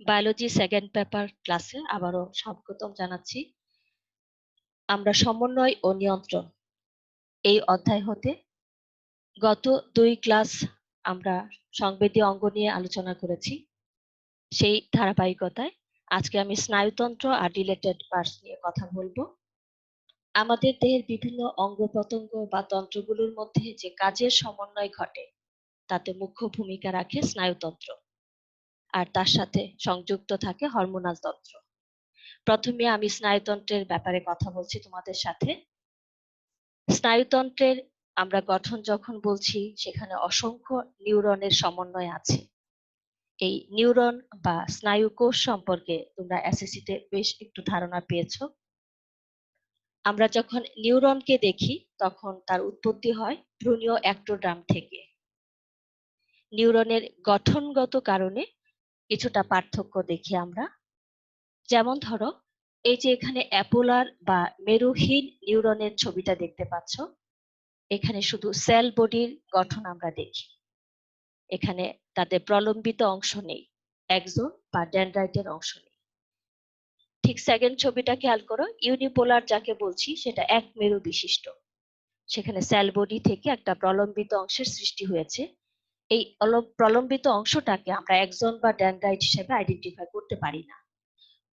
Biology second paper ক্লাসে আবারও স্বাগতম জানাচ্ছি। আমরা সমন্বয় ও নিয়ন্ত্রণ এই অধ্যায় হতে গত 2 ক্লাস আমরা সংবেদী অঙ্গ নিয়ে আলোচনা করেছি। সেই ধারাবাহিকতায় আজকে আমি স্নায়ুতন্ত্র আর রিলেটেড পার্টস নিয়ে কথা বলবো। আমাদের দেহের বিভিন্ন অঙ্গ প্রত্যঙ্গ বা তন্ত্রগুলোর মধ্যে যে কাজের সমন্বয় ঘটে তাতে মুখ্য ভূমিকা রাখে স্নায়ুতন্ত্র, আর তার সাথে সংযুক্ত থাকে হরমোনাল তন্ত্র। প্রথমে আমি স্নায়ুতন্ত্রের ব্যাপারে কথা বলছি তোমাদের সাথে। স্নায়ুতন্ত্রের আমরা গঠন যখন বলছি সেখানে অসংখ্য নিউরনের সমন্বয় আছে। এই নিউরন বা স্নায়ু কোষ সম্পর্কে তোমরা এসএসসিতে বেশ একটু ধারণা পেয়েছো। আমরা যখন নিউরনকে দেখি তখন তার উৎপত্তি হয় ভ্রূণীয় অ্যাক্টোডার্ম থেকে। নিউরনের গঠনগত কারণে কিছুটা পার্থক্য দেখি আমরা। যেমন ধরো, এই যে এখানে অ্যাপোলার বা মেরুহীন নিউরনের ছবিটা দেখতে পাচ্ছ, এখানে শুধু সেল বডির গঠন আমরা দেখি। এখানে তাদের প্রলম্বিত অংশ নেই, এক্সন বা ডেনড্রাইটের অংশ নেই। ঠিক সেকেন্ড ছবিটা খেয়াল করো, ইউনিপোলার যাকে বলছি সেটা এক মেরু বিশিষ্ট। সেখানে সেল বডি থেকে একটা প্রলম্বিত অংশের সৃষ্টি হয়েছে। এই প্রলম্বিত অংশটাকে আমরা এক্সন বা ডেনড্রাইট হিসেবে আইডেন্টিফাই করতে পারি না।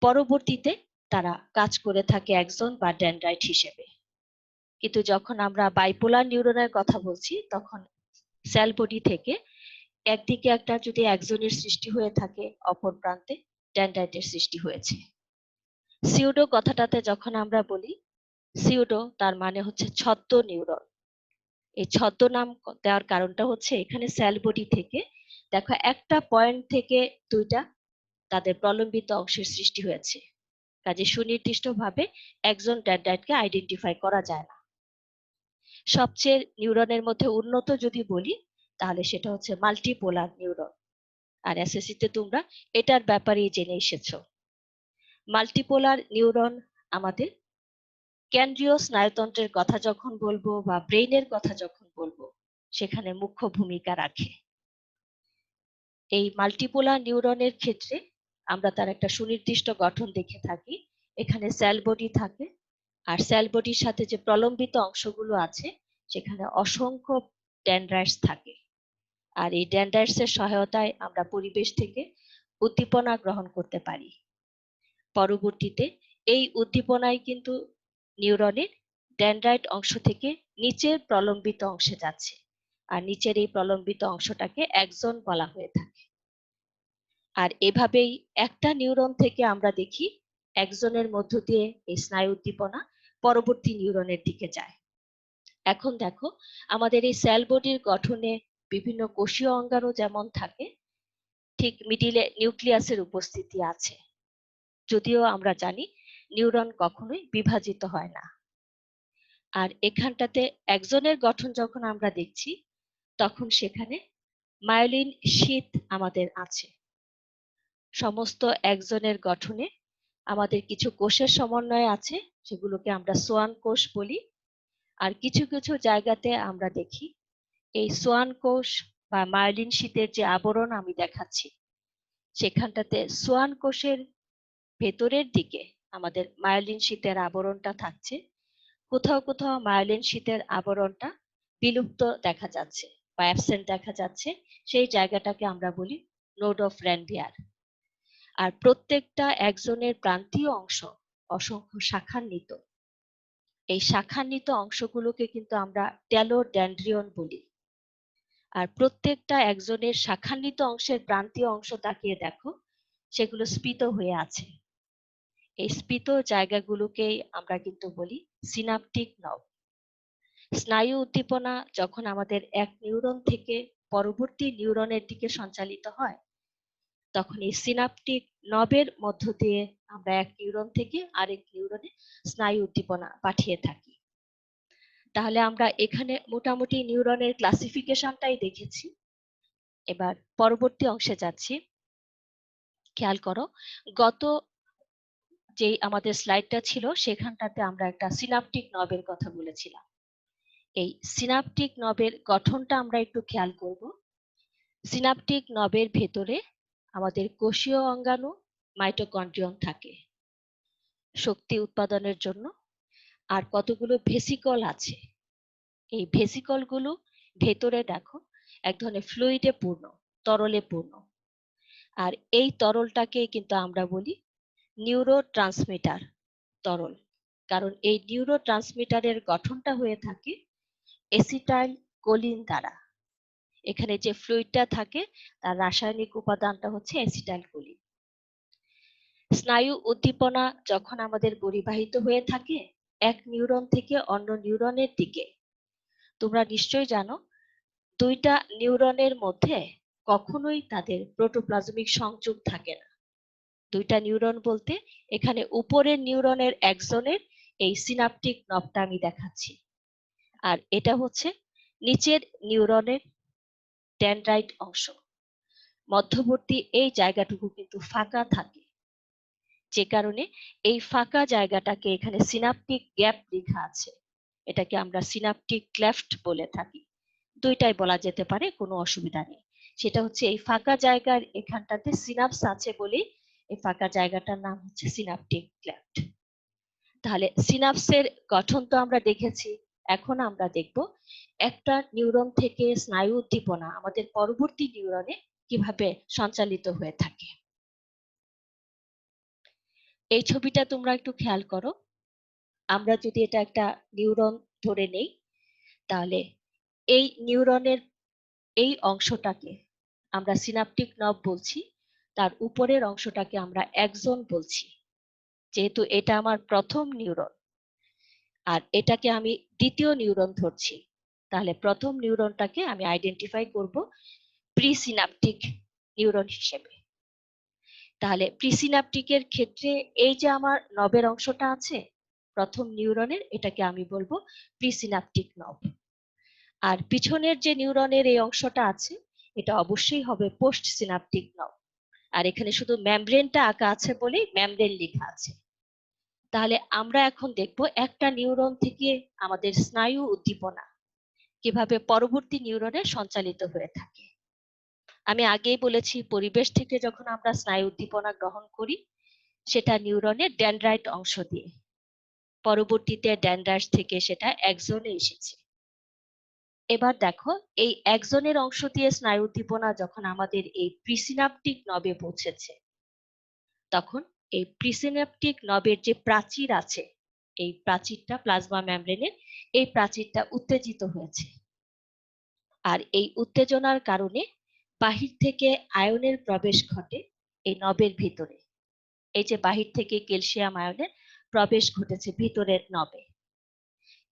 পরবর্তীতে তারা কাজ করে থাকে এক্সন বা ডেনড্রাইট হিসেবে। কিন্তু যখন আমরা বাইপোলার নিউরনের কথা বলছি তখন সেল বডি থেকে একদিকে একটা যদি এক্সনের সৃষ্টি হয়ে থাকে, অপর প্রান্তে ডেনড্রাইটের সৃষ্টি হয়েছে। সিউডো কথাটাতে যখন আমরা বলি সিউডো, তার মানে হচ্ছে ছদ্ম নিউরন। এই ছদ্মনাম দেওয়ার কারণটা হচ্ছে এখানে সেল বডি থেকে দেখো একটা পয়েন্ট থেকে দুইটা তাদের প্রলম্বিত অংশের সৃষ্টি হয়েছে, কাজে সুনির্দিষ্টভাবে এক্সন ডেনড্রাইটকে আইডেন্টিফাই করা যায় না। সবচেয়ে নিউরনের মধ্যে উন্নত যদি বলি তাহলে সেটা হচ্ছে মাল্টিপোলার নিউরন, আর এসএসসিতে তোমরা এটার ব্যাপারেই জেনে এসেছো। মাল্টিপোলার নিউরন আমাদের কেন্দ্রীয় স্নায়ুতন্ত্রের কথা যখন বলবো বা ব্রেইনের কথা যখন বলবো সেখানে মুখ্য ভূমিকা রাখে। এই মাল্টিপোলার নিউরনের ক্ষেত্রে আমরা তার একটা সুনির্দিষ্ট গঠন দেখে থাকি। এখানে সেল বডি থাকে, আর সেল বডির সাথে যে প্রলম্বিত অংশগুলো আছে সেখানে অসংখ্য ডেনড্রাইটস থাকে। আর এই ডেনড্রাইটসের সহায়তায় আমরা পরিবেশ থেকে উদ্দীপনা গ্রহণ করতে পারি। পরবর্তীতে এই উদ্দীপনায় কিন্তু নিউরনের ডেনড্রাইট অংশ থেকে নিচের প্রলম্বিত অংশে যাচ্ছে, আর নিচের এই প্রলম্বিত অংশটাকে এক্সন বলা হয়ে থাকে। আর এভাবেই একটা নিউরন থেকে আমরা দেখি এক্সনের মধ্য দিয়ে এই স্নায়ু উদ্দীপনা পরবর্তী নিউরনের দিকে যায়। এখন দেখো, আমাদের এই সেল বডির গঠনে বিভিন্ন কোষীয় অঙ্গাণু যেমন থাকে, ঠিক মিডিলে নিউক্লিয়াসের উপস্থিতি আছে। যদিও আমরা জানি নিউরন কখনোই বিভাজিত হয় না। আর এখানটাতে এক্সনের গঠন যখন আমরা দেখছি তখন সেখানে মায়োলিন শীথ আমাদের আছে। সমস্ত এক্সনের গঠনে আমাদের কিছু কোষের সমন্বয় আছে, সেগুলোকে আমরা সোয়ান কোষ বলি। আর কিছু কিছু জায়গাতে আমরা দেখি এই সোয়ান কোষ বা মায়োলিন শীথের যে আবরণ আমি দেখাচ্ছি সেখানটাতে সোয়ান কোষের ভেতরের দিকে আমাদের মায়োলিন শীথের আবরণটা থাকছে। কোথাও কোথাও মায়োলিন শীথের আবরণটা বিলুপ্ত দেখা যাচ্ছে বা অ্যাবসেন্ট দেখা যাচ্ছে, সেই জায়গাটাকে আমরা বলি নোড অফ রেনভিয়ার। আর প্রত্যেকটা এক্সনের প্রান্তীয় অংশ অসংখ্য শাখান্বিত। এই শাখান্বিত অংশগুলোকে কিন্তু আমরা টেলোডেনড্রিয়ন বলি। আর প্রত্যেকটা এক্সনের শাখান্বিত অংশের প্রান্তীয় অংশ তাকিয়ে দেখো, সেগুলো স্ফীত হয়ে আছে। এই স্ফীত জায়গাগুলোকেই আমরা কিন্তু বলি সিনাপটিক নব। স্নায়ু উদ্দীপনা যখন আমাদের এক নিউরন থেকে পরবর্তী নিউরনের দিকে সঞ্চালিত হয় তখন এই সিনাপটিক নবের মধ্য দিয়ে আমরা এক নিউরন থেকে আরেক নিউরনে স্নায়ু উদ্দীপনা পাঠিয়ে থাকি। তাহলে আমরা এখানে মোটামুটি নিউরনের ক্লাসিফিকেশনটাই দেখেছি। এবার পরবর্তী অংশে যাচ্ছি। খেয়াল করো, গত যে আমাদের স্লাইডটা ছিল সেখানটাতে আমরা একটা সিনাপটিক নবের কথা বলেছিলাম। এই সিনাপটিক নবের গঠনটা আমরা একটু খেয়াল করব। সিনাপটিক নবের ভেতরে আমাদের কোষীয় অঙ্গাণু মাইটোকন্ড্রিয়ন থাকে শক্তি উৎপাদনের জন্য, আর কতগুলো ভেসিকল আছে। এই ভেসিকল গুলো ভেতরে দেখো এক ধরনের ফ্লুইডে পূর্ণ, তরলে পূর্ণ। আর এই তরলটাকে কিন্তু আমরা বলি নিউরোট্রান্সমিটার তরল, কারণ এই নিউরোট্রান্সমিটারের গঠনটা হয়ে থাকে এসিটাইল কোলিন দ্বারা। এখানে যে ফ্লুইডটা থাকে তার রাসায়নিক উপাদানটা হচ্ছে এসিটাইল কোলিন। স্নায়ু উদ্দীপনা যখন আমাদের পরিবাহিত হয়ে থাকে এক নিউরন থেকে অন্য নিউরনের দিকে, তোমরা নিশ্চয়ই জানো দুইটা নিউরনের মধ্যে কখনোই তাদের প্রোটোপ্লাজমিক সংযোগ থাকে না। দুইটা নিউরন বলতে এখানে উপরের নিউরনের একজনের এই সিনাপটিক নবটা আমি দেখাচ্ছি, আর এটা হচ্ছে নিচের নিউরনের ডেনড্রাইট অংশ। মধ্যবর্তী এই জায়গাটুকু কিন্তু ফাঁকা থাকে, যে কারণে এই ফাঁকা জায়গাটাকে এখানে সিনাপটিক গ্যাপ লেখা আছে। এটাকে আমরা সিনাপটিক ক্লেফট বলে থাকি। দুইটাই বলা যেতে পারে, কোনো অসুবিধা নেই। সেটা হচ্ছে এই ফাঁকা জায়গার এখানটাতে সিনাপস আছে বলে এই ফাঁকা জায়গাটার নাম হচ্ছে সিনাপটিক ক্লেফট। তাহলে সিনাপসের গঠন তো আমরা দেখেছি, এখন আমরা দেখব একটা নিউরন থেকে স্নায়ু উদ্দীপনা আমাদের পরবর্তী নিউরনে কিভাবে সঞ্চালিত হয়ে থাকে। এই ছবিটা তোমরা একটু খেয়াল করো। আমরা যদি এটা একটা নিউরন ধরে নেই, তাহলে এই নিউরনের এই অংশটাকে আমরা সিনাপটিক নব বলছি, তার উপরের অংশটাকে আমরা অ্যাক্সন বলছি। যেহেতু এটা আমার প্রথম নিউরন আর এটাকে আমি দ্বিতীয় নিউরন ধরছি, তাহলে প্রথম নিউরনটাকে আমি আইডেন্টিফাই করব প্রিসিনাপটিক নিউরন হিসেবে। তাহলে প্রিসিনাপটিকের ক্ষেত্রে এই যে আমার নবের অংশটা আছে প্রথম নিউরনের, এটাকে আমি বলবো প্রিসিনাপটিক নব। আর পিছনের যে নিউরনের এই অংশটা আছে এটা অবশ্যই হবে পোস্ট সিনাপটিক নব। আর এখানে শুধু মেমব্রেনটা আঁকা আছে বলেই মেমব্রেন লেখা আছে। তাহলে আমরা এখন দেখব একটা নিউরন থেকে আমাদের স্নায়ু উদ্দীপনা কিভাবে পরবর্তী নিউরনে সঞ্চালিত হয়ে থাকে। আমি আগেই বলেছি পরিবেশ থেকে যখন আমরা স্নায়ু উদ্দীপনা গ্রহণ করি সেটা নিউরনের ডেনড্রাইট অংশ দিয়ে, পরবর্তীতে ডেনড্রাইট থেকে সেটা অ্যাক্সনে এসেছে। এবার দেখো এই অ্যাক্সনের অংশ দিয়ে স্নায়ু উদ্দীপনা যখন আমাদের এই প্রিসিনাপটিক নবে পৌঁছেছে, তখন এই প্রিসিনাপটিক নবের যে প্রাচীর আছে এই প্রাচীরটা প্লাজমা মেমব্রেনের, এই প্রাচীরটা উত্তেজিত হয়েছে। আর এই উত্তেজনার কারণে বাহির থেকে আয়নের প্রবেশ ঘটে এই নবের ভিতরে। এই যে বাহির থেকে ক্যালসিয়াম আয়নের প্রবেশ ঘটেছে ভিতরের নবে,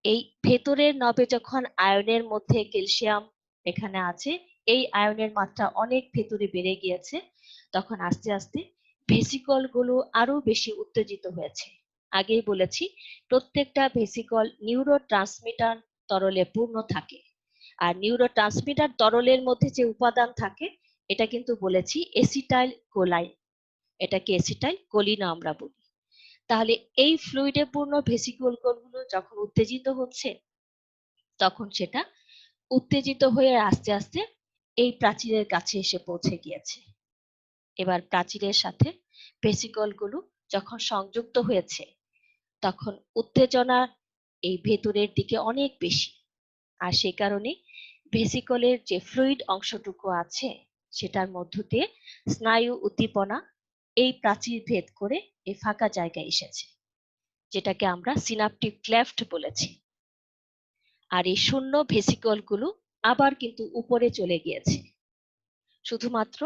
এই ভেতরের নবে যখন আয়নের মধ্যে ক্যালসিয়াম এখানে আছে, এই আয়নের মাত্রা অনেক ভেতরে বেড়ে গিয়েছে, তখন আস্তে আস্তে ভেসিকল গুলো আরো বেশি উত্তেজিত হয়েছে। আগেই বলেছি প্রত্যেকটা ভেসিকল নিউরোট্রান্সমিটার তরলে পূর্ণ থাকে, আর নিউরোট্রান্সমিটার তরলের মধ্যে যে উপাদান থাকে এটা কিন্তু বলেছি এসিটাইল কোলাইন, এটাকে এসিটাইল কোলিন আমরা বলি। তাহলে এই ফ্লুইডে পূর্ণ ভেসিকল গুলো যখন উত্তেজিত হচ্ছে তখন সেটা উত্তেজিত হয়ে আস্তে আস্তে এই প্রাচীরের কাছে এসে পৌঁছে গিয়েছে। এবার প্রাচীরের সাথে ভেসিকল গুলো যখন সংযুক্ত হয়েছে তখন উত্তেজনা এই ভেতরের দিকে অনেক বেশি, আর সে কারণে ভেসিকলের যে ফ্লুইড অংশটুকু আছে সেটার মধ্য দিয়ে স্নায়ু উদ্দীপনা এই প্রাচীর ভেদ করে এই ফাঁকা জায়গায় এসেছে, যেটাকে আমরা সিনাপটিক ক্লেফট বলেছি। আর এই শূন্য ভেসিকল গুলো আবার কিন্তু উপরে চলে গিয়েছে, শুধুমাত্র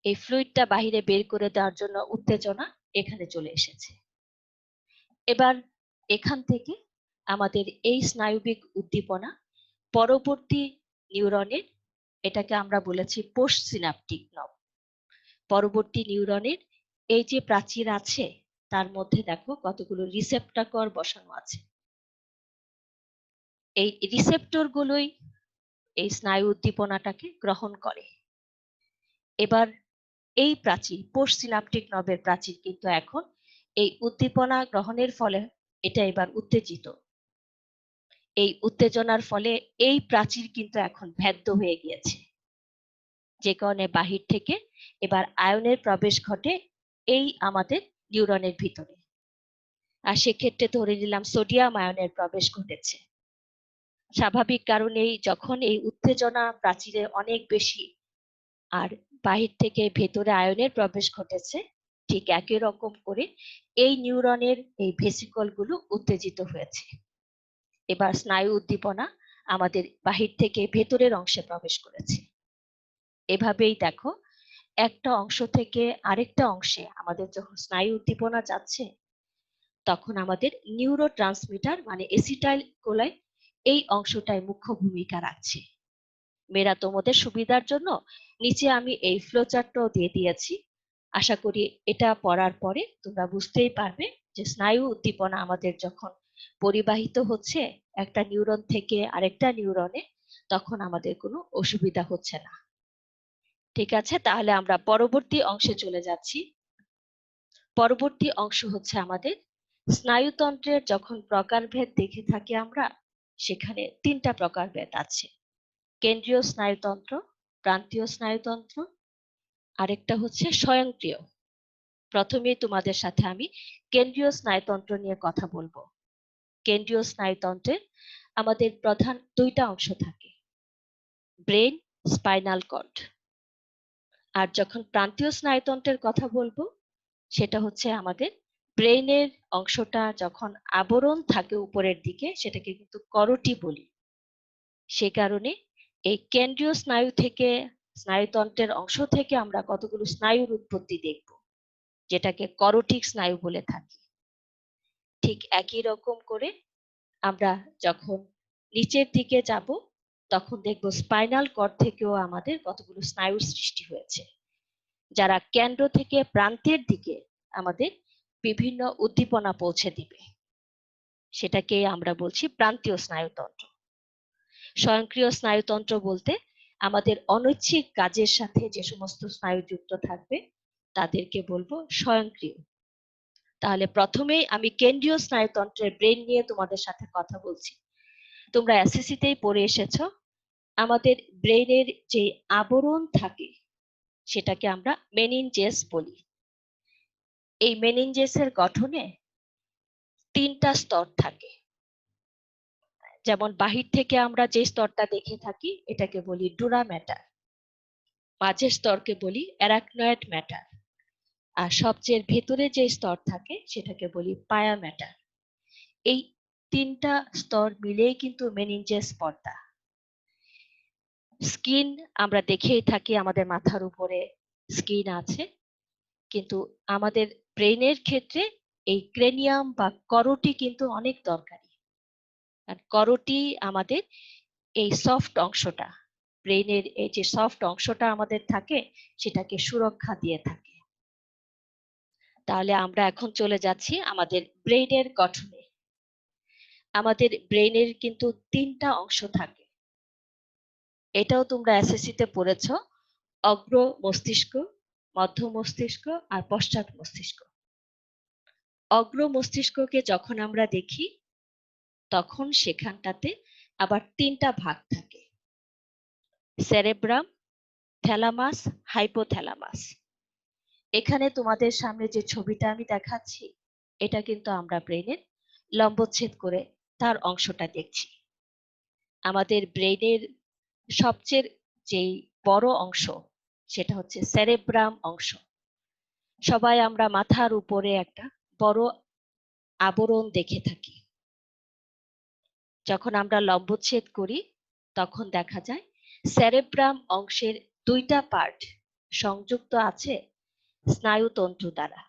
এই ফ্লুইডটা বাহিরে বের করে দেওয়ার জন্য উত্তেজনা এখানে চলে এসেছে। এবার এখান থেকে আমাদের এই স্নায়বিক উদ্দীপনা পরবর্তী নিউরনের, এটাকে আমরা বলেছি পোস্ট সিনাপটিক নব, পরবর্তী নিউরনের এই যে প্রাচীর আছে তার মধ্যে দেখো কতগুলো রিসেপ্টর বসানো আছে। এই রিসেপ্টর গুলোই এই স্নায়ু উদ্দীপনাটাকে গ্রহণ করে। এবার এই প্রাচীর পোস্ট সিনাপটিক নবের প্রাচীর কিন্তু এখন এই উদ্দীপনা গ্রহণের ফলে এটা এবার উত্তেজিত। এই উত্তেজনার ফলে এই প্রাচীর কিন্তু এখন ভেদ্য হয়ে গিয়েছে, যে কারণে বাহির থেকে এবার আয়নের প্রবেশ ঘটে এই আমাদের নিউরনের ভিতরে। আর সেক্ষেত্রে ধরে নিলাম সোডিয়াম আয়নের প্রবেশ ঘটেছে। স্বাভাবিক কারণেই যখন এই উত্তেজনা প্রাচীরে অনেক বেশি আর বাহির থেকে ভেতরে আয়নের প্রবেশ ঘটেছে, ঠিক একই রকম করে এই নিউরনের এই ভেসিকল গুলো উত্তেজিত হয়েছে। এবার স্নায়ু উদ্দীপনা আমাদের বাহির থেকে ভেতরের অংশে প্রবেশ করেছে। এভাবেই দেখো একটা অংশ থেকে আরেকটা অংশে আমাদের যখন স্নায়ু উদ্দীপনা যাচ্ছে, তখন আমাদের নিউরো ট্রান্সমিটার মানে এসিটাইল কোলাইন এই অংশটাই মুখ্য ভূমিকা রাখছে। মেয়েরা তোমাদের সুবিধার জন্য নিচে আমি এই ফ্লোচার্টটাও দিয়ে দিয়েছি। আশা করি এটা পড়ার পরে তোমরা বুঝতেই পারবে যে স্নায়ু উদ্দীপনা আমাদের যখন পরিবাহিত হচ্ছে একটা নিউরন থেকে আরেকটা নিউরনে, তখন আমাদের কোনো অসুবিধা হচ্ছে না। ঠিক আছে, তাহলে আমরা পরবর্তী অংশে চলে যাচ্ছি। পরবর্তী অংশ হচ্ছে আমাদের স্নায়ুতন্ত্রের যখন প্রকারভেদ দেখে থাকি আমরা, সেখানে তিনটা প্রকারভেদ আছে: কেন্দ্রীয় স্নায়ুতন্ত্র, প্রান্তীয় স্নায়ুতন্ত্র, আরেকটা হচ্ছে স্বয়ংক্রিয়। প্রথমেই তোমাদের সাথে আমি কেন্দ্রীয় স্নায়ুতন্ত্র নিয়ে কথা বলবো। কেন্দ্রীয় স্নায়ুতন্ত্রের আমাদের প্রধান দুইটা অংশ থাকে, ব্রেন, স্পাইনাল কর্ড। আর যখন প্রান্তীয় স্নায়ুতন্ত্রের কথা বলবো, সেটা হচ্ছে আমাদের ব্রেইনের অংশটা যখন আবরণ থাকে উপরের দিকে, সেটাকে কিন্তু করোটি বলি। সে কারণে এই কেন্দ্রীয় স্নায়ু থেকে, স্নায়ুতন্ত্রের অংশ থেকে আমরা কতগুলো স্নায়ুর উৎপত্তি দেখব, যেটাকে করোটিক স্নায়ু বলে থাকি। ঠিক একই রকম করে আমরা যখন নিচের দিকে যাব, তখন দেখব স্পাইনাল কর্ড থেকেও আমাদের কতগুলো স্নায়ুর সৃষ্টি হয়েছে, যারা কেন্দ্র থেকে প্রান্তের দিকে আমাদের বিভিন্ন উদ্দীপনা পৌঁছে দিবে। সেটাকে আমরা বলছি প্রান্তীয় স্নায়ুতন্ত্র। স্বয়ংক্রিয় স্নায়ুতন্ত্র বলতে আমাদের অনৈচ্ছিক কাজের সাথে যে সমস্ত স্নায়ু যুক্ত থাকবে তাদেরকে বলবো স্বয়ংক্রিয়। তাহলে প্রথমেই আমি কেন্দ্রীয় স্নায়ুতন্ত্রের ব্রেন নিয়ে তোমাদের সাথে কথা বলছি। তোমরা এসএসসিতেই পড়ে এসেছো, আমাদের ব্রেনের যে আবরণ থাকে সেটাকে আমরা মেনিনজেস বলি। এই মেনিনজেসের গঠনে তিনটা স্তর থাকে। যেমন বাহির থেকে আমরা যে স্তরটা দেখে থাকি এটাকে বলি ডুরা ম্যাটার, মাঝের স্তরকে বলি অ্যারাকনয়েড ম্যাটার, আর সবচেয়ে ভেতরে যে স্তর থাকে সেটাকে বলি পায়া ম্যাটার। এই তিনটা স্তর মিলেই কিন্তু মেনিনজেস পর্দা। স্কিন আমরা দেখেই থাকি, আমাদের মাথার উপরে স্কিন আছে, কিন্তু আমাদের ব্রেইনের ক্ষেত্রে এই ক্রেনিয়াম বা করোটি কিন্তু অনেক দরকারি। আর করোটি আমাদের এই সফট অংশটা, ব্রেইনের এই যে সফট অংশটা আমাদের থাকে, সেটাকে সুরক্ষা দিয়ে থাকে। তাহলে আমরা এখন চলে যাচ্ছি আমাদের ব্রেইনের গঠনে। আমাদের ব্রেইনের কিন্তু তিনটা অংশ থাকে, এটাও তোমরা এসএসসিতে পড়েছ, অগ্র মস্তিষ্ক, মধ্য মস্তিষ্ক আর পশ্চাৎ মস্তিষ্ক। অগ্র মস্তিষ্ককে যখন আমরা দেখি, তখন সেখানটাতে আবার তিনটা ভাগ থাকে: সেরেব্রাম, থ্যালামাস, হাইপোথ্যালামাস। এখানে তোমাদের সামনে যে ছবিটা আমি দেখাচ্ছি, এটা কিন্তু আমরা ব্রেইনের লম্বচ্ছেদ করে তার অংশটা দেখছি। আমাদের ব্রেইনের সবচেয়ে যেই বড় অংশ সেটা হচ্ছে সেরেব্রাম অংশ। সবাই আমরা মাথার উপরে একটা বড় আবরণ দেখে থাকি। যখন আমরা লম্বচ্ছেদ করি, তখন দেখা যায় সেরেব্রাম অংশের দুইটা পার্ট সংযুক্ত আছে স্নায়ুতন্তু দ্বারা।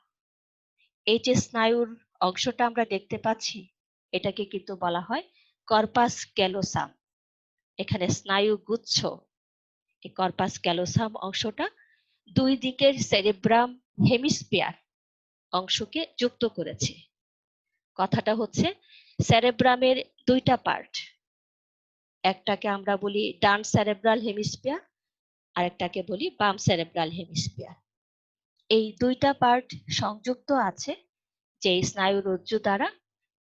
এই যে স্নায়ুর অংশটা আমরা দেখতে পাচ্ছি, এটাকে কিন্তু বলা হয় কর্পাস ক্যালোসাম। এখানে স্নায়ু গুচ্ছ, এই কর্পাস ক্যালোসাম অংশটা দুই দিকের সেরেব্রাম হেমিস্ফিয়ার অংশকে যুক্ত করেছে। কথাটা হচ্ছে সেরেব্রামের দুইটা পার্ট, একটাকে আমরা বলি ডান সেরেব্রাল হেমিস্ফিয়ার, আরেকটাকে বলি বাম সেরেব্রাল হেমিস্ফিয়ার। এই দুইটা পার্ট সংযুক্ত আছে যে স্নায়ু রজ্জু দ্বারা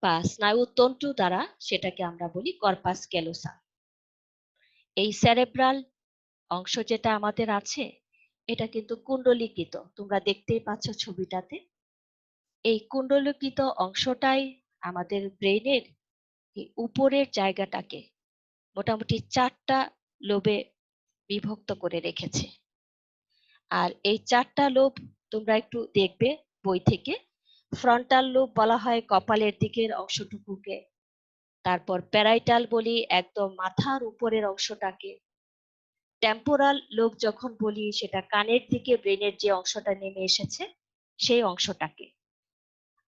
বা স্নায়ু তন্তু দ্বারা, সেটাকে আমরা বলি কর্পাস ক্যালোসাম। এই সেরেব্রাল অংশ যেটা আমাদের আছে এটা কিন্তু কুণ্ডলীকৃত, তোমরা দেখতেই পাচ্ছ ছবিটাতে। এই কুণ্ডলীকৃত অংশটাই আমাদের ব্রেইনের উপরের জায়গাটাকে মোটামুটি 4টা লোবে বিভক্ত করে রেখেছে। আর এই 4টা লোব তোমরা একটু দেখবে বই থেকে। ফ্রন্টাল লোব বলা হয় কপালের দিকের অংশটুকুকে, তারপর প্যারাইটাল বলি একদম মাথার উপরের অংশটাকে, টেম্পোরাল লোব যখন বলি সেটা কানের দিকে ব্রেনের যে অংশটা নেমে এসেছে সেই অংশটাকে,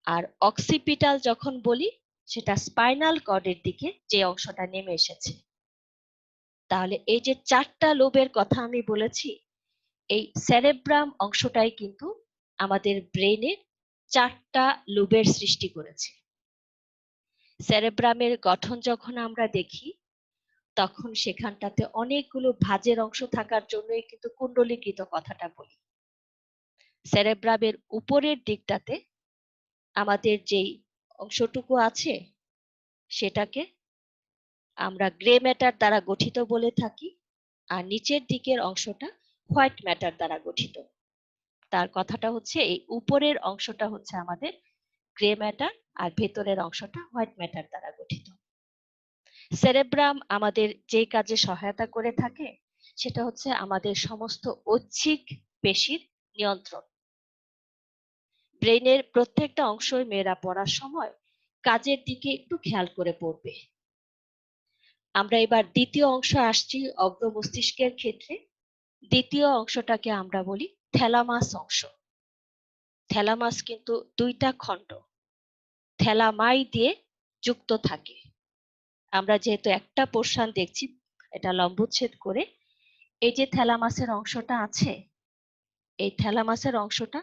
আর অক্সিপিটাল যখন বলি সেটা স্পাইনাল কর্ডের দিকে যে অংশটা নেমে এসেছে। তাহলে এই যে 4টা লোবের কথা আমি বলেছি, এই সেরেব্রাম অংশটাই কিন্তু আমাদের ব্রেনের 4টা লোবের সৃষ্টি করেছে। সেরেব্রামের গঠন যখন আমরা দেখি তখন সেখানটাতে অনেকগুলো ভাঁজের অংশ থাকার জন্যই কিন্তু কুণ্ডলীকৃত কথাটা বলি। সেরেব্রামের উপরের দিকটাতে আমাদের যেই অংশটুকু আছে সেটাকে আমরা গ্রে ম্যাটার দ্বারা গঠিত বলে থাকি, আর নিচের দিকের অংশটা হোয়াইট ম্যাটার দ্বারা গঠিত। তার কথাটা হচ্ছে এই উপরের অংশটা হচ্ছে আমাদের গ্রে ম্যাটার আর ভেতরের অংশটা হোয়াইট ম্যাটার দ্বারা গঠিত। সেরেব্রাম আমাদের যে কাজে সহায়তা করে থাকে সেটা হচ্ছে আমাদের সমস্ত ঐচ্ছিক পেশির নিয়ন্ত্রণ। ব্রেনের প্রত্যেকটা অংশই মেয়েরা পড়ার সময় কাজের দিকে একটু খেয়াল করে পড়বে। আমরা এবার দ্বিতীয় অংশ আসছি অগ্র মস্তিষ্কের ক্ষেত্রে। দ্বিতীয় অংশটাকে আমরা বলি থ্যালামাস অংশ। থ্যালামাস কিন্তু 2টা খণ্ড থ্যালামাই দিয়ে যুক্ত থাকে। আমরা যেহেতু একটা পোর্শন দেখছি এটা লম্বচ্ছেদ করে, এই যে থ্যালামাসের অংশটা আছে এই থ্যালামাসের অংশটা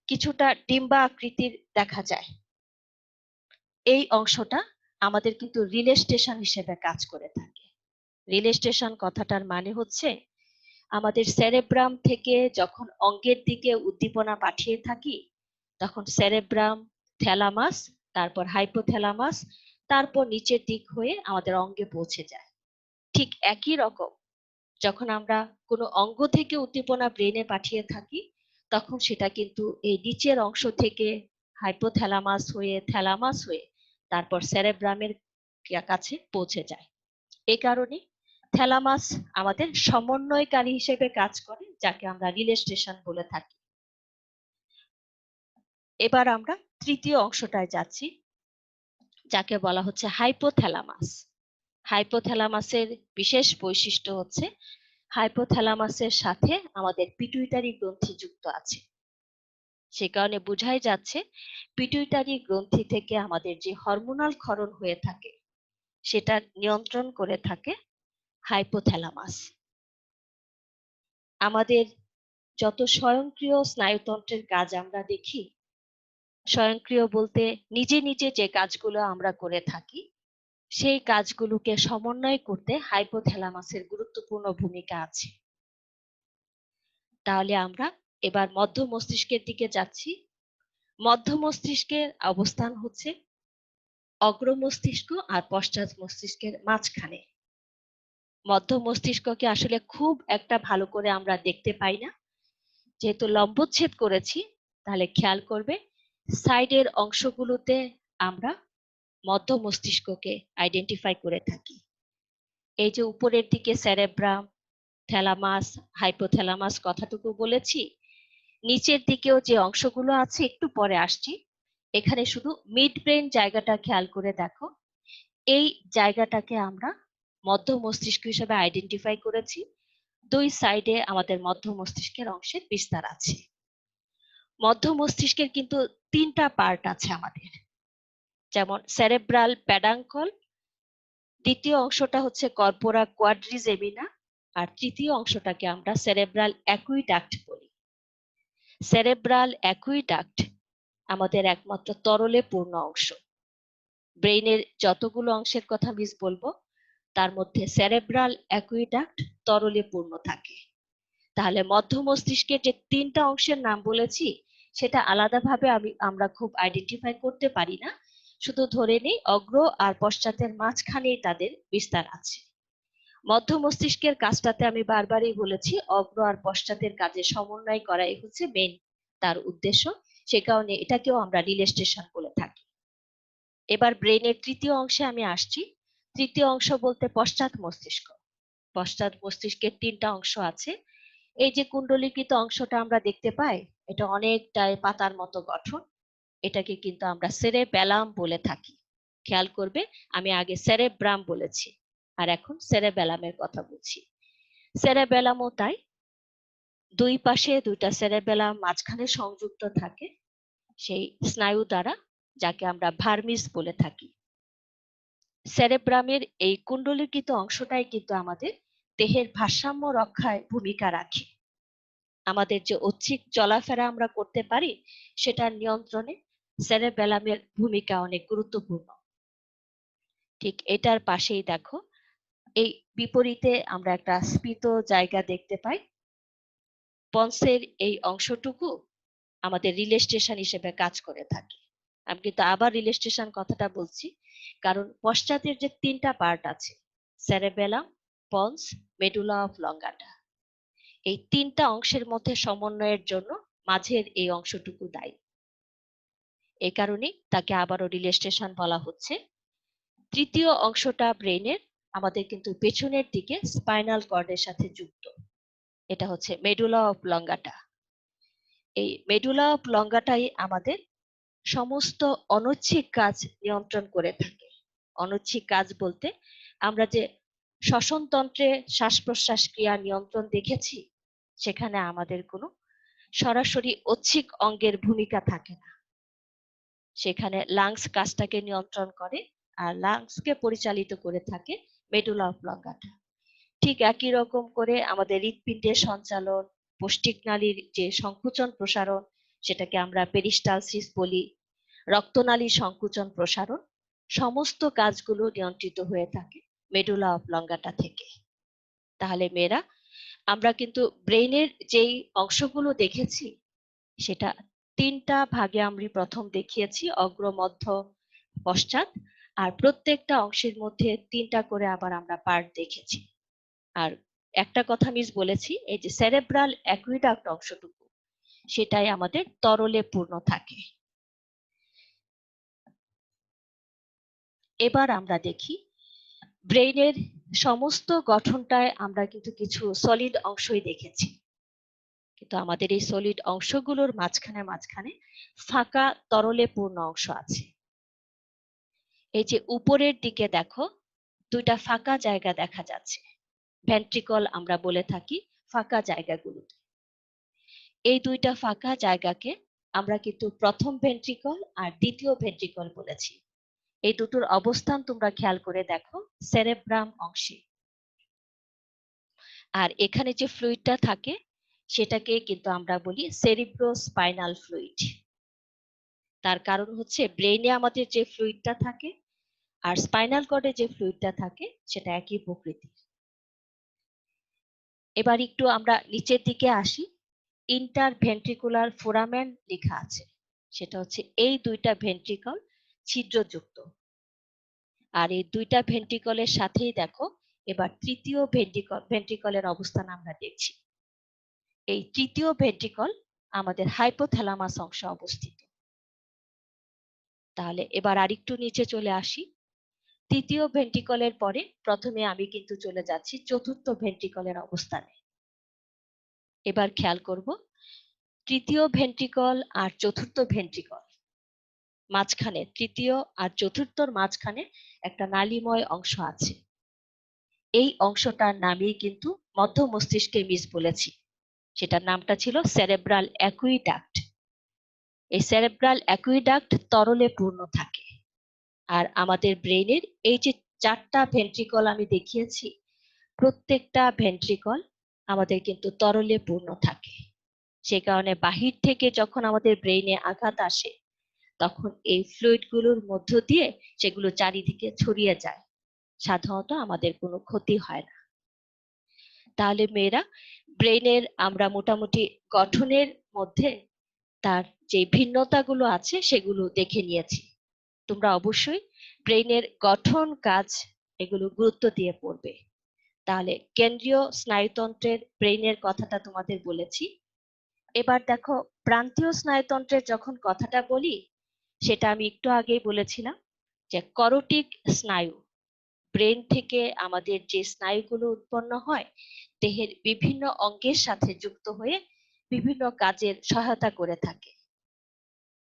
কিছুটা ডিম্বা আকৃতির দেখা যায়। এই অংশটা আমাদের কিন্তু রিলে স্টেশন হিসেবে কাজ করে থাকে। রিলে স্টেশন কথাটার মানে হচ্ছে আমাদের সেরেব্রাম থেকে যখন অঙ্গের দিকে উদ্দীপনা পাঠিয়ে থাকি তখন সেরেব্রাম, থ্যালামাস, তারপর হাইপোথ্যালামাস, তারপর নিচের দিক হয়ে আমাদের অঙ্গে পৌঁছে যায়। ঠিক একই রকম যখন আমরা কোনো অঙ্গ থেকে উদ্দীপনা ব্রেনে পাঠিয়ে থাকি তখন সেটা কিন্তু এই নিচের অংশ থেকে হাইপোথ্যালামাস হয়ে থ্যালামাস হয়ে তারপর সেরেব্রামের কাছে পৌঁছে যায়। এই কারণে থ্যালামাস আমাদের সমন্বয়কারী হিসেবে কাজ করে, যাকে আমরা রিলে স্টেশন বলে থাকি। এবার আমরা তৃতীয় অংশটায় যাচ্ছি, যাকে বলা হচ্ছে হাইপোথ্যালামাস। হাইপোথ্যালামাসের বিশেষ বৈশিষ্ট্য হচ্ছে হাইপোথ্যালামাসের সাথে আমাদের পিটুইটারি গ্রন্থি যুক্ত আছে। সে কারণে বোঝাই যাচ্ছে পিটুইটারি গ্রন্থি থেকে আমাদের যে হরমোনাল ক্ষরণ হয়ে থাকে সেটা নিয়ন্ত্রণ করে থাকে হাইপোথ্যালামাস। আমাদের যত স্বয়ংক্রিয় স্নায়ুতন্ত্রের কাজ আমরা দেখি, স্বয়ংক্রিয় বলতে নিজে নিজে যে কাজগুলো আমরা করে থাকি সেই কাজগুলোকে সমন্বয় করতে হাইপোথ্যালামাসের গুরুত্বপূর্ণ ভূমিকা আছে। তাহলে আমরা এবার মধ্য মস্তিষ্কের দিকে যাচ্ছি। মধ্য মস্তিষ্কের অবস্থান হচ্ছে অগ্র মস্তিষ্ক আর পশ্চাৎ মস্তিষ্কের মাঝখানে। মধ্য মস্তিষ্ককে আসলে খুব একটা ভালো করে আমরা দেখতে পাই না, যেহেতু লম্বচ্ছেদ করেছি তাহলে খেয়াল করবে সাইডের অংশগুলোতে আমরা মধ্য মস্তিষ্ককে আইডেন্টিফাই করে থাকি। এই যে উপরের দিকে সেরেব্রাম, থ্যালামাস, হাইপোথ্যালামাস কথাটুকু বলেছি, নিচের দিকেও যে অংশগুলো আছে একটু পরে আসছি। এখানে শুধু মিড ব্রেন জায়গাটা খেয়াল করে দেখো, এই জায়গাটাকে আমরা মধ্য মস্তিষ্ক হিসেবে আইডেন্টিফাই করেছি। 2 সাইডে আমাদের মধ্য মস্তিষ্কের অংশের বিস্তার আছে। মধ্য মস্তিষ্কের কিন্তু 3টা পার্ট আছে আমাদের, যেমন সেরেব্রাল প্যাডাঙ্কল, দ্বিতীয় অংশটা হচ্ছে কর্পোরা কোয়াড্রিজেমিনা, আর তৃতীয় অংশটাকে আমরা সেরেব্রাল অ্যাকুইডাক্ট বলি। সেরেব্রাল অ্যাকুইডাক্ট আমাদের একমাত্র তরলে পূর্ণ অংশ। ব্রেইনের যতগুলো অংশের কথা মিস বলবো তার মধ্যে সেরেব্রাল অ্যাকুইডাক্ট তরলে পূর্ণ থাকে। তাহলে মধ্য মস্তিষ্কের যে 3টা অংশের নাম বলেছি সেটা আলাদাভাবে আমরা খুব আইডেন্টিফাই করতে পারি না, শুধু ধরে নেই অগ্র আর পশ্চাতের মাঝখানেই তাদের বিস্তার আছে। মধ্য মস্তিষ্কের কাজটাতে আমি বারবারই বলেছি অগ্র আর পশ্চাতের কাজে সমন্বয় করাই হচ্ছে মেইন তার উদ্দেশ্য। সে কারণে এটাকেও আমরা রিলে স্টেশন বলে থাকি। এবার ব্রেনের তৃতীয় অংশে আমি আসছি। তৃতীয় অংশ বলতে পশ্চাৎ মস্তিষ্ক। পশ্চাৎ মস্তিষ্কের তিনটা অংশ আছে। এই যে কুণ্ডলীকৃত অংশটা আমরা দেখতে পাই, এটা অনেকটাই পাতার মতো গঠন। এটাকে কিন্তু আমরা সেরেবেলাম বলে থাকি। খেয়াল করবে, আমি আগে সেরেব্রাম বলেছি আর এখন সেরেবেলামের কথা বলছি। সেরেবেলামও তাই, দুই পাশে দুইটা সেরেবেলাম মাঝখানে সংযুক্ত থাকে সেই স্নায়ু দ্বারা, যাকে আমরা ভার্মিস বলে থাকি। সেরেব্রামের এই কুণ্ডলীকৃত অংশটাই কিন্তু আমাদের দেহের ভারসাম্য রক্ষায় ভূমিকা রাখে। আমাদের যে ঐচ্ছিক চলাফেরা আমরা করতে পারি সেটার নিয়ন্ত্রণে সেরেবেলামের ভূমিকা অনেক গুরুত্বপূর্ণ। ঠিক এটার পাশেই দেখো, এই বিপরীতে আমরা একটা স্ফীত জায়গা দেখতে পাই। পন্সের এই অংশটুকু আমাদের রিলে স্টেশন হিসেবে কাজ করে থাকে। আমি কিন্তু আবার রিলে স্টেশন কথাটা বলছি, কারণ পশ্চাতের যে তিনটা পার্ট আছে, সেরেবেলাম, পন্স, মেডুলা অফ লঙ্গাটা, এই তিনটা অংশের মধ্যে সমন্বয়ের জন্য মাঝের এই অংশটুকু দায়ী। এই কারণেই তাকে আবারও রিলে স্টেশন বলা হচ্ছে। তৃতীয় অংশটা ব্রেনের আমাদের কিন্তু পেছনের দিকে স্পাইনাল কর্ডের সাথে যুক্ত। এটা হচ্ছে মেডুলা অফ লঙ্গাটা। এই মেডুলা অফ লঙ্গাটাই আমাদের সমস্ত অনৈচ্ছিক কাজ নিয়ন্ত্রণ করে থাকে। অনৈচ্ছিক কাজ বলতে আমরা যে শ্বসনতন্ত্রে শ্বাস প্রশ্বাস ক্রিয়া নিয়ন্ত্রণ দেখেছি, সেখানে আমাদের কোনো সরাসরি ঐচ্ছিক অঙ্গের ভূমিকা থাকে না। সেখানে লাংস কাজটাকে নিয়ন্ত্রণ করে আর লাংসকে পরিচালিত করে থাকে মেডুলা অফ লঙ্গাটা। ঠিক একই রকম করে আমাদের হৃৎপিণ্ডের সঞ্চালন, পৌষ্টিক নালীর যে সংকুচন প্রসারণ, সেটাকে আমরা পেরিস্টালসিস বলি, রক্তনালীর সংকুচন প্রসারণ, সমস্ত কাজগুলো নিয়ন্ত্রিত হয়ে থাকে মেডুলা অফ লঙ্গাটা থেকে। তাহলে মেয়েরা, আমরা কিন্তু ব্রেইনের যেই অংশগুলো দেখেছি সেটা তিনটা ভাগে আমরা প্রথম দেখিয়েছি, অগ্র, মধ্য, পশ্চাৎ, আর প্রত্যেকটা অংশের মধ্যে তিনটা করে আবার আমরা পার্ট দেখেছি। আর একটা কথা মিস বলেছি, এই যে সেরেব্রাল অ্যাকুইডাক্ট অংশটুকু, সেটাই আমাদের তরলে পূর্ণ থাকে। এবার আমরা দেখি ব্রেইনের সমস্ত গঠনটায় আমরা কিন্তু কিছু সলিড অংশই দেখেছি, কিন্তু আমাদের এই সলিড অংশগুলোর মাঝখানে মাঝখানে ফাঁকা তরলে পূর্ণ অংশ আছে। এই যে উপরের দিকে দেখো, দুইটা ফাঁকা জায়গা দেখা যাচ্ছে, ভেন্ট্রিকল আমরা বলে থাকি ফাঁকা জায়গাগুলোতে। এই দুইটা ফাঁকা জায়গাকে আমরা কিন্তু প্রথম ভেন্ট্রিকল আর দ্বিতীয় ভেন্ট্রিকল বলেছি। এই দুটোর অবস্থান তোমরা খেয়াল করে দেখো সেরেব্রাম অংশে। আর এখানে যে ফ্লুইডটা থাকে সেটাকে কিন্তু আমরা বলি সেরিব্রোস্পাইনাল ফ্লুইড। তার কারণ হচ্ছে ব্রেইনে আমাদের যে ফ্লুইডটা থাকে আর স্পাইনাল কর্ডে যে ফ্লুইডটা থাকে সেটা একই প্রকৃতির। এবার একটু আমরা নিচের দিকে আসি। ইন্টারভেন্ট্রিকুলার ফোরামেন লেখা আছে, সেটা হচ্ছে এই দুইটা ভেন্ট্রিকল ছিদ্রযুক্ত। আর এই দুইটা ভেন্ট্রিকলের সাথেই দেখো এবার তৃতীয় ভেন্ট্রিকলের অবস্থান আমরা দেখছি। এই তৃতীয় ভেন্ট্রিকল আমাদের হাইপোথ্যালামাস অংশে অবস্থিত। তাহলে এবার আরেকটু নিচে চলে আসি। তৃতীয় ভেন্ট্রিকলের পরে প্রথমে আমি কিন্তু চলে যাচ্ছি চতুর্থ ভেন্ট্রিকলের অবস্থানে। এবার খেয়াল করব, তৃতীয় ভেন্ট্রিকল আর চতুর্থ ভেন্ট্রিকল মাঝখানে, তৃতীয় আর চতুর্থর মাঝখানে একটা নালীময় অংশ আছে। এই অংশটার নামেই কিন্তু মধ্য মস্তিষ্কে মিস বলেছি, সেটার নামটা ছিল সেরেব্রাল অ্যাকুইডাক্ট। এই সেরেব্রাল অ্যাকুইডাক্ট তরলে পূর্ণ থাকে। আর আমাদের ব্রেইনের এই যে চারটা ভেন্ট্রিকল আমি দেখিয়েছি, প্রত্যেকটা ভেন্ট্রিকল আমাদের কিন্তু তরলে পূর্ণ থাকে। সে কারণে বাহির থেকে যখন আমাদের ব্রেইনে আঘাত আসে তখন এই ফ্লুইড গুলোর মধ্য দিয়ে সেগুলো চারিদিকে ছড়িয়ে যায়, সাধারণত আমাদের কোনো ক্ষতি হয় না। তাহলে মেয়েরা, ব্রেইনের আমরা মোটামুটি গঠনের মধ্যে তার যে ভিন্নতাগুলো আছে সেগুলো দেখে নিয়েছি। তোমরা অবশ্যই ব্রেইনের গঠন, কাজ এগুলো গুরুত্ব দিয়ে পড়বে। তাহলে কেন্দ্রীয় স্নায়ুতন্ত্রের ব্রেইনের কথাটা তোমাদের বলেছি। এবার দেখো প্রান্তীয় স্নায়ুতন্ত্রের যখন কথাটা বলি, সেটা আমি একটু আগেই বলেছিলাম যে করোটিক স্নায়ু, ব্রেন থেকে আমাদের যে স্নায়ুগুলো উৎপন্ন হয় দেহের বিভিন্ন অঙ্গের সাথে যুক্ত হয়ে বিভিন্ন কাজের সহায়তা করে থাকে।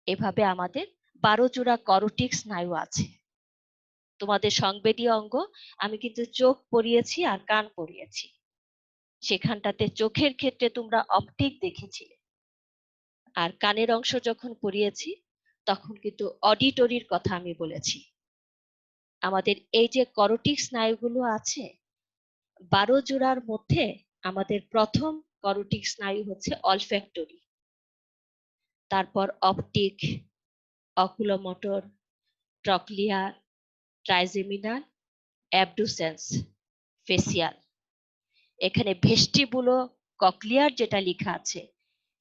এভাবে আমাদের 12 জোড়া করোটিক স্নায়ু আছে। তোমাদের সংবেদী অঙ্গ আমি কিন্তু চোখ পড়িয়েছি আর কান পড়িয়েছি। সেখানটাতে চোখের ক্ষেত্রে তোমরা অপটিক দেখেছিলে, আর কানের অংশ যখন পড়িয়েছি তখন কিন্তু অডিটরির কথা আমি বলেছি। আমাদের এই যে করোটিক স্নায়ুগুলো আছে 12 জোড়ার মধ্যে আমাদের প্রথম করোটিক স্নায়ু হচ্ছে অলফ্যাক্টরি, তারপর optic, oculomotor, trochlear, trigeminal, abducens, facial. এখানে ভেস্টিবুলো কক্লিয়ার যেটা লেখা আছে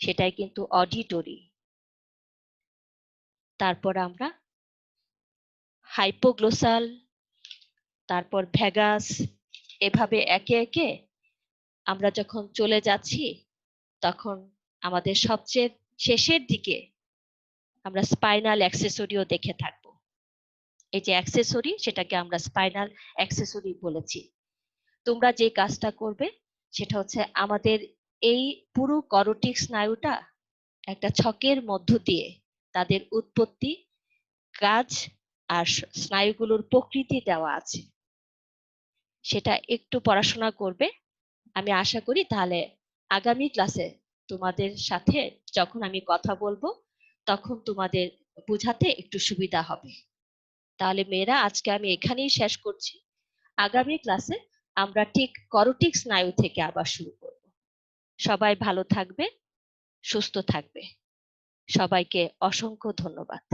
সেটাই কিন্তু অডিটরি। তারপর আমরা হাইপোগ্লোসাল, তারপর ভ্যাগাস, এভাবে একে একে আমরা যখন চলে যাচ্ছি তখন আমাদের সবচেয়ে শেষের দিকে আমরা স্পাইনাল অ্যাক্সেসরিও দেখে থাকবো। এই যে অ্যাক্সেসরি সেটাকে আমরা স্পাইনাল অ্যাক্সেসরি বলেছি। তোমরা যে কাজটা করবে সেটা হচ্ছে আমাদের এই পুরো করোটিক স্নায়ুটা একটা ছকের মধ্য দিয়ে তাদের উৎপত্তি, কাজ আর স্নায়ুগুলোর প্রকৃতি দেওয়া আছে, সেটা একটু পড়াশোনা করবে। আমি আশা করি তাহলে আগামী ক্লাসে তোমাদের সাথে যখন আমি কথা বলবো তখন তোমাদের বুঝাতে একটু সুবিধা হবে। তাহলে মেয়েরা আজকে আমি এখানেই শেষ করছি। আগামী ক্লাসে আমরা ঠিক করোটিক স্নায়ু থেকে আবার শুরু করব। সবাই ভালো থাকবে, সুস্থ থাকবে। সবাইকে অসংখ্য ধন্যবাদ।